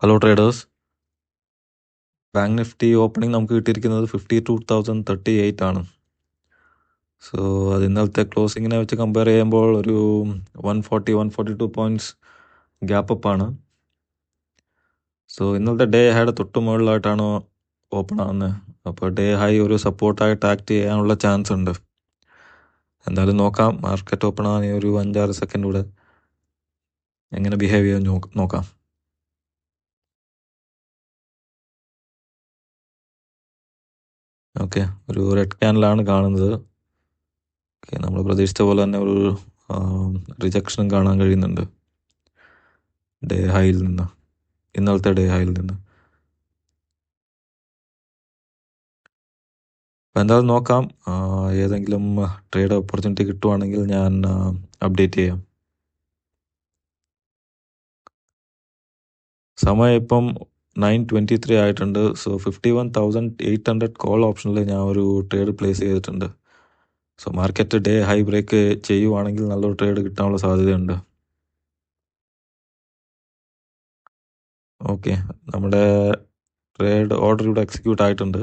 Hello traders. Bank Nifty opening നമുക്ക് കിട്ടിയിരിക്കുന്നത് 52,038 ആണ്. സോ അത് ഇന്നലത്തെ ക്ലോസിങ്ങിനെ വെച്ച് കമ്പയർ ചെയ്യുമ്പോൾ ഒരു 142 പോയിൻറ്റ്സ് ഗ്യാപ്പ് അപ്പ് ആണ്. സോ ഇന്നലത്തെ ഡേ ഹൈയുടെ തൊട്ട് മുകളിലായിട്ടാണ് ഓപ്പൺ ആവുന്നത്. അപ്പോൾ ഡേ ഹൈ ഒരു സപ്പോർട്ടായിട്ട് ആക്ട് ചെയ്യാനുള്ള ചാൻസ് ഉണ്ട്. എന്തായാലും നോക്കാം, മാർക്കറ്റ് ഓപ്പൺ ആവാൻ ഒരു 5-6 സെക്കൻഡ് കൂടെ എങ്ങനെ ബിഹേവ് ചെയ്യാൻ നോക്കാം. ഓക്കെ, ഒരു റെഡ് ക്യാൻഡിലാണ് കാണുന്നത്. ഓക്കെ, നമ്മൾ പ്രതീക്ഷിച്ച പോലെ തന്നെ ഒരു റിജക്ഷനും കാണാൻ കഴിയുന്നുണ്ട് ഡേ ഹൈയിൽ നിന്ന്, ഇന്നലത്തെ ഡേ ഹൈയിൽ നിന്ന്. അപ്പോൾ എന്തായാലും നോക്കാം, ഏതെങ്കിലും ട്രേഡ് ഓപ്പർച്യൂണിറ്റി കിട്ടുവാണെങ്കിൽ ഞാൻ അപ്ഡേറ്റ് ചെയ്യാം. സമയം ഇപ്പം 9:23 ആയിട്ടുണ്ട്. സോ 51,800 കോൾ ഓപ്ഷനിൽ ഞാൻ ഒരു ട്രേഡ് പ്ലേസ് ചെയ്തിട്ടുണ്ട്. So market day high break ചെയ്യുവാണെങ്കിൽ നല്ലൊരു ട്രേഡ് കിട്ടാനുള്ള സാധ്യതയുണ്ട്. ഓക്കെ, നമ്മുടെ ട്രേഡ് ഓർഡർ ഇവിടെ എക്സിക്യൂട്ട് ആയിട്ടുണ്ട്.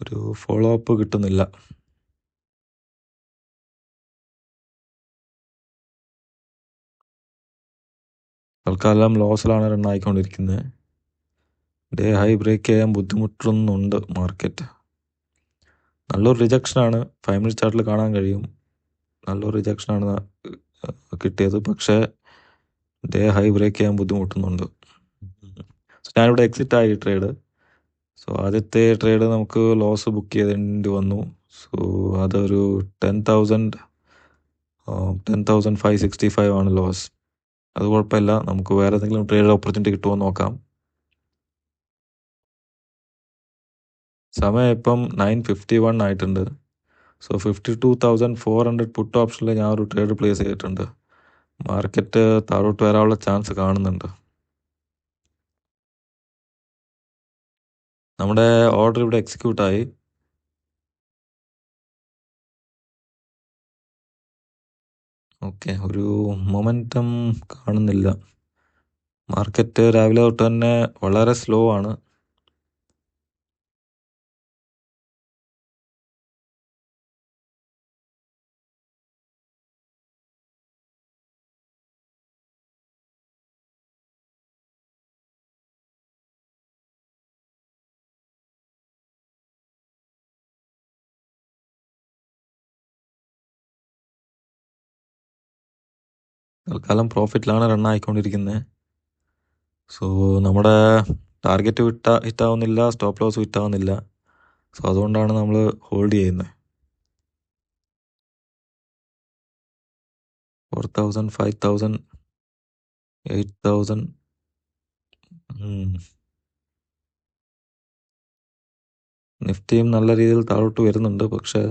ഒരു ഫോളോ അപ്പ് കിട്ടുന്നില്ല. തൽക്കാലം ലോസിലാണ് റൺ ആയിക്കൊണ്ടിരിക്കുന്നത്. ഡേ ഹൈ ബ്രേക്ക് ചെയ്യാൻ ബുദ്ധിമുട്ടുന്നുണ്ട് മാർക്കറ്റ്. നല്ലൊരു റിജക്ഷനാണ് 5 മിനിറ്റ് ചാർട്ടിൽ കാണാൻ കഴിയും. നല്ലൊരു റിജക്ഷനാണ് കിട്ടിയത്, പക്ഷേ ഡേ ഹൈ ബ്രേക്ക് ചെയ്യാൻ ബുദ്ധിമുട്ടുന്നുണ്ട്. സോ ഞാനിവിടെ എക്സിറ്റ് ആയി ട്രേഡ്. സോ ആദ്യത്തെ ട്രേഡ് നമുക്ക് ലോസ് ബുക്ക് ചെയ്തേണ്ടി വന്നു. സോ അതൊരു 10,565 ആണ് ലോസ്. അത് കുഴപ്പമില്ല, നമുക്ക് വേറെ എന്തെങ്കിലും ട്രേഡ് ഓപ്പർച്യൂണിറ്റി കിട്ടുമോ നോക്കാം. സമയം ഇപ്പം 9:51 ആയിട്ടുണ്ട്. സോ 52,400 പുട്ട് ഓപ്ഷനിൽ ഞാൻ ഒരു ട്രേഡ് പ്ലേസ് ചെയ്തിട്ടുണ്ട്. മാർക്കറ്റ് താഴോട്ട് വരാനുള്ള ചാൻസ് കാണുന്നുണ്ട്. നമ്മുടെ ഓർഡർ ഇവിടെ എക്സിക്യൂട്ട് ആയി. ഓക്കെ, ഒരു മൊമെൻറ്റം കാണുന്നില്ല. മാർക്കറ്റ് രാവിലെ തൊട്ട് തന്നെ വളരെ സ്ലോ ആണ്. തൽക്കാലം പ്രോഫിറ്റിലാണ് റൺ ആയിക്കൊണ്ടിരിക്കുന്നത്. സോ നമ്മുടെ ടാർഗറ്റ് ഹിറ്റാവുന്നില്ല, സ്റ്റോപ്പ് ലോസ് ഹിറ്റാവുന്നില്ല. സോ അതുകൊണ്ടാണ് നമ്മൾ ഹോൾഡ് ചെയ്യുന്നത്. 4,000, 5,000, 8,000. നിഫ്റ്റിയും നല്ല രീതിയിൽ താഴോട്ട് വരുന്നുണ്ട്, പക്ഷേ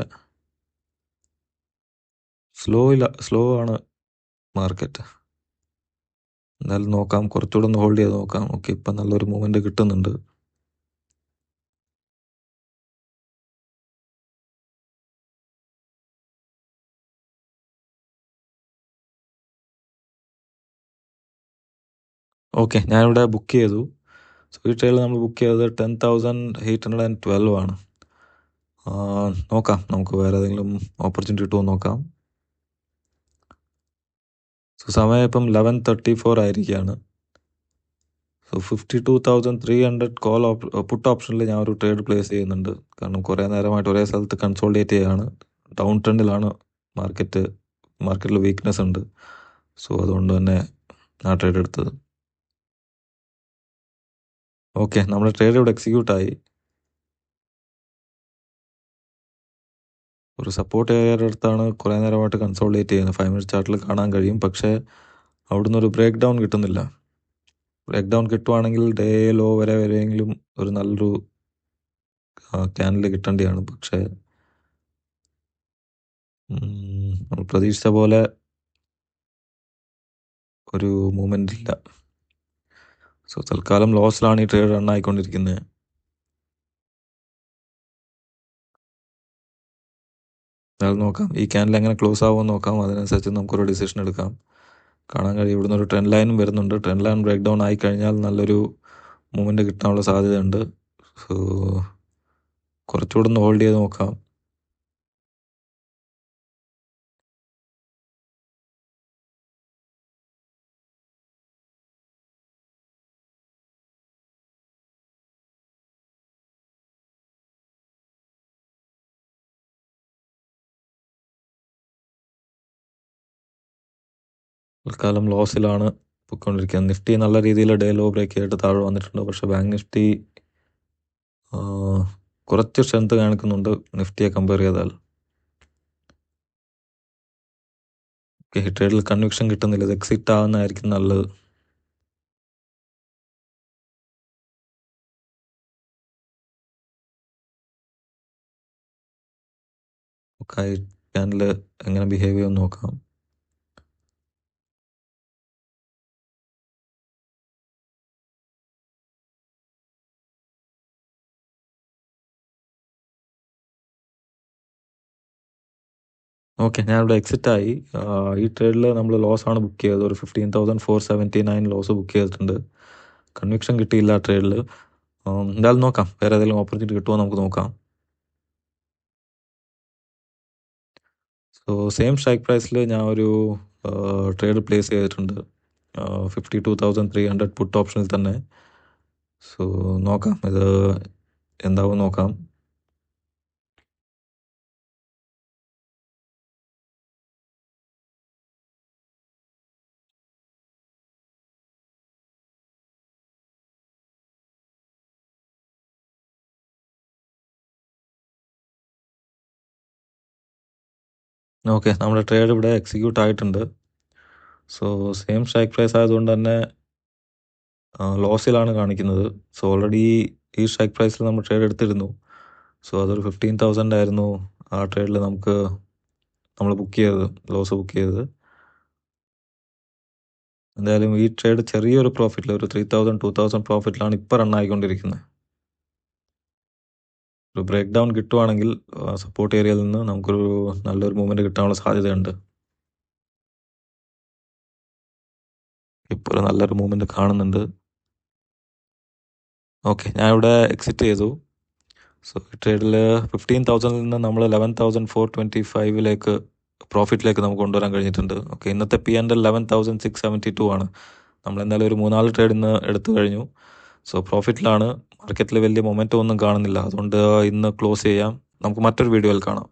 സ്ലോ ആണ് മാർക്കറ്റ്. എന്തായാലും നോക്കാം, കുറച്ചുകൂടെ ഒന്ന് ഹോൾഡ് ചെയ്ത് നോക്കാം. ഓക്കെ, ഇപ്പം നല്ലൊരു മൂവ്മെൻറ്റ് കിട്ടുന്നുണ്ട്. ഓക്കെ, ഞാനിവിടെ ബുക്ക് ചെയ്തു. സോ ഈ ട്രേഡിൽ നമ്മൾ ബുക്ക് ചെയ്തത് 10,812 ആണ്. നോക്കാം, നമുക്ക് വേറെ ഏതെങ്കിലും ഓപ്പർച്യൂണിറ്റി കിട്ടുമോ നോക്കാം. സോ സമയം ഇപ്പം 11:34 ആയിരിക്കുകയാണ്. സോ 52,300 കോൾ പുട്ട് ഓപ്ഷനിൽ ഞാൻ ഒരു ട്രേഡ് പ്ലേസ് ചെയ്യുന്നുണ്ട്. കാരണം കുറേ നേരമായിട്ട് ഒരേ സ്ഥലത്ത് കൺസോൾഡേറ്റ് ചെയ്യുകയാണ്. ഡൗൺ ട്രെൻഡിലാണ് മാർക്കറ്റിൽ വീക്ക്നെസ് ഉണ്ട്. സോ അതുകൊണ്ട് തന്നെ ആ ട്രേഡ് എടുത്തത്. ഓക്കെ, നമ്മുടെ ട്രേഡ് ഇവിടെ എക്സിക്യൂട്ട് ആയി. ഒരു സപ്പോർട്ട് ഏരിയയുടെ അടുത്താണ് കുറേ നേരമായിട്ട് കൺസോൾഡേറ്റ് ചെയ്യുന്നത്. 5 മിനിറ്റ് ചാർട്ടിൽ കാണാൻ കഴിയും, പക്ഷേ അവിടുന്ന് ഒരു ബ്രേക്ക് ഡൗൺ കിട്ടുന്നില്ല. ബ്രേക്ക് ഡൗൺ കിട്ടുവാണെങ്കിൽ ഡേ ലോ വരെയെങ്കിലും ഒരു നല്ലൊരു ക്യാൻഡിൽ കിട്ടേണ്ടതാണ്. പക്ഷേ നമ്മൾ പ്രതീക്ഷിച്ച പോലെ ഒരു മൂവ്മെൻ്റ് ഇല്ല. സോ തൽക്കാലം ലോസിലാണ് ഈ ട്രേഡ് റൺ ആയിക്കൊണ്ടിരിക്കുന്നത്. അതായത് നോക്കാം, ഈ ക്യാൻഡിൽ എങ്ങനെ ക്ലോസ് ആവുമെന്ന് നോക്കാം. അതിനനുസരിച്ച് നമുക്കൊരു ഡിസിഷൻ എടുക്കാം. കാണാൻ കഴിയും. ഇവിടുന്ന് ഒരു ട്രെൻഡ് ലൈനും വരുന്നുണ്ട്. ട്രെൻഡ് ലൈൻ ബ്രേക്ക് ഡൗൺ ആയി കഴിഞ്ഞാൽ നല്ലൊരു മൂവ്മെൻറ്റ് കിട്ടാനുള്ള സാധ്യതയുണ്ട്. സോ കുറച്ചുകൂടെ ഒന്ന് ഹോൾഡ് ചെയ്ത് നോക്കാം. തൽക്കാലം ലോസിലാണ് പൊയ്ക്കൊണ്ടിരിക്കുന്നത്. നിഫ്റ്റി നല്ല രീതിയിൽ ഡേ ലോ ബ്രേക്ക് ചെയ്തിട്ട് താഴെ വന്നിട്ടുണ്ട്. പക്ഷേ ബാങ്ക് നിഫ്റ്റി കുറച്ച് സ്ട്രെങ്ത് കാണിക്കുന്നുണ്ട് നിഫ്റ്റിയെ കമ്പയർ ചെയ്താൽ. ഈ ട്രേഡിൽ കൺവിക്ഷൻ കിട്ടുന്നില്ല. ഇത് എക്സിറ്റ് ആവുന്നതായിരിക്കും നല്ലത്. ക്യാൻഡിൽ എങ്ങനെ ബിഹേവ് ചെയ്യുമെന്ന് നോക്കാം. ഓക്കെ, ഞാനിവിടെ എക്സിറ്റ് ആയി. ഈ ട്രേഡിൽ നമ്മൾ ലോസ് ആണ് ബുക്ക് ചെയ്തത്. ഒരു 15,479 ലോസ് ബുക്ക് ചെയ്തിട്ടുണ്ട്. കൺവിക്ഷൻ കിട്ടിയില്ല ആ ട്രേഡിൽ. എന്തായാലും നോക്കാം, വേറെ ഏതെങ്കിലും ഓപ്പർച്യൂണിറ്റി കിട്ടുമോ നമുക്ക് നോക്കാം. സോ സെയിം സ്ട്രൈക്ക് പ്രൈസിൽ ഞാൻ ഒരു ട്രേഡ് പ്ലേസ് ചെയ്തിട്ടുണ്ട്. 52,300 പുട്ട് ഓപ്ഷനിൽ തന്നെ. സോ നോക്കാം ഇത് എന്താവും നോക്കാം. ഓക്കെ, നമ്മുടെ ട്രേഡ് ഇവിടെ എക്സിക്യൂട്ട് ആയിട്ടുണ്ട്. സോ സെയിം സ്ട്രൈക്ക് പ്രൈസ് ആയതുകൊണ്ട് തന്നെ ലോസിലാണ് കാണിക്കുന്നത്. സോ ഓൾറെഡി ഈ സ്ട്രൈക്ക് പ്രൈസിൽ നമ്മൾ ട്രേഡ് എടുത്തിരുന്നു. സോ അതൊരു 15,000 ആയിരുന്നു ആ ട്രേഡിൽ നമ്മൾ ബുക്ക് ചെയ്തത്, ലോസ് ബുക്ക് ചെയ്തത്. എന്തായാലും ഈ ട്രേഡ് ചെറിയൊരു പ്രോഫിറ്റിൽ, ഒരു 3,000 2,000 പ്രോഫിറ്റിലാണ് ഇപ്പോൾ റൺ ആയിക്കൊണ്ടിരിക്കുന്നത്. ഒരു ബ്രേക്ക് ഡൗൺ കിട്ടുവാണെങ്കിൽ സപ്പോർട്ട് ഏരിയയിൽ നിന്ന് നമുക്കൊരു നല്ലൊരു മൂവ്മെൻറ്റ് കിട്ടാനുള്ള സാധ്യതയുണ്ട്. ഇപ്പോൾ ഒരു നല്ലൊരു മൂവ്മെൻറ്റ് കാണുന്നുണ്ട്. ഓക്കെ, ഞാനിവിടെ എക്സിറ്റ് ചെയ്തു. സോ ഈ ട്രേഡിൽ 15,000 നിന്ന് നമ്മൾ 11,425 പ്രോഫിറ്റിലേക്ക് നമുക്ക് കൊണ്ടുവരാൻ കഴിഞ്ഞിട്ടുണ്ട്. ഓക്കെ, ഇന്നത്തെ P&L 11,672 ആണ്. നമ്മൾ എന്തായാലും ഒരു 3-4 ട്രേഡ് ഇന്ന് എടുത്തു കഴിഞ്ഞു. സോ പ്രോഫിറ്റിലാണ്. മാർക്കറ്റിൽ വലിയ മൊമെൻറ്റം ഒന്നും കാണുന്നില്ല. അതുകൊണ്ട് ഇന്ന് ക്ലോസ് ചെയ്യാം. നമുക്ക് മറ്റൊരു വീഡിയോയിൽ കാണാം.